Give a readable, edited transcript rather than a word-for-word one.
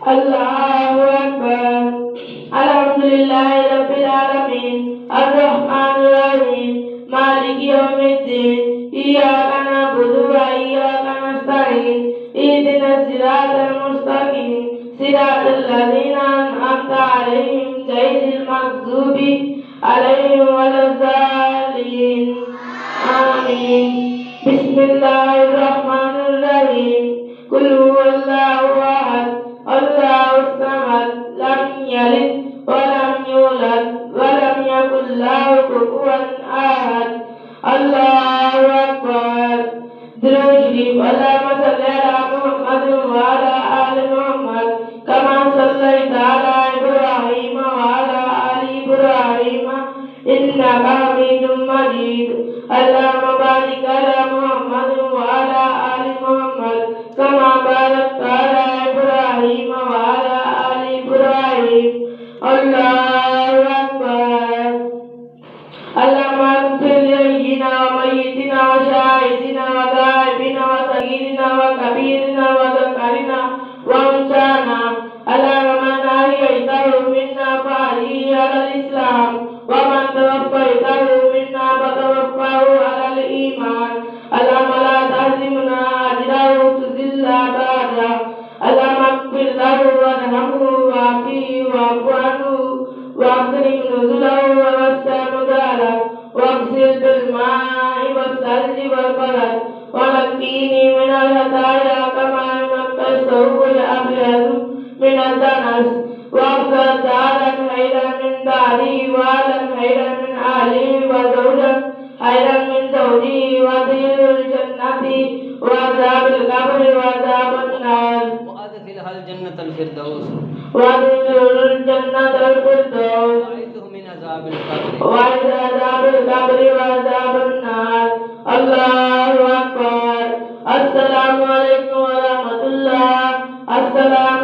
الله أكبر. الحمد لله رب العالمين الرحمن الرحيم مالك يوم الدين إياك نعبد وإياك نستعين اهدنا الصراط المستقيم صراط الذين أنعمت عليهم غير المغضوب عليهم ولا الضالين آمين. بسم الله الرحمن الرحيم قل هو الله أحد الله الصمد لم يلد ولم يولد ولم يكن له كفوا أحد. الله أكبر. درود شريف. اللهم صل على محمد وعلى آل محمد كما صليت على إبراهيم وعلى آل إبراهيم إنك حميد مجيد. اللهم بارك على محمد وعلى آل محمد كما باركت على إبراهيم وعلى آل إبراهيم. الله أكبر. اللهم اغفر لحينا وميتنا وشاهدنا وغائبنا وصغيرنا وكبيرنا وذكرنا وأنثانا. اللهم من أحييته منا فأحيه على الإسلام ومن توفيته منا فتوفه على الإيمان. اللهم لا تحرمنا أجره تذل بعده. اللهم اغفر له وارحمه وعافيه واعف عنه واكرم نزله ووسع مدخله واغسل بالماء والثلج والبرد ونقيني من الخطايا كما ينقى الثوب الأبيض من الدنس واغفر دارا خيرا من داري وأهلا خيرا من أهلي وزوجا خيرا من زوجي ودخل الجنة وعذاب القبر وعذاب النار وأدخلها الجنة الفردوس وأدخل الجنة الفردوس وأعيذه من عذاب القبر وعن عذاب القبر وعذاب النار. الله أكبر. السلام عليكم ورحمة الله. السلام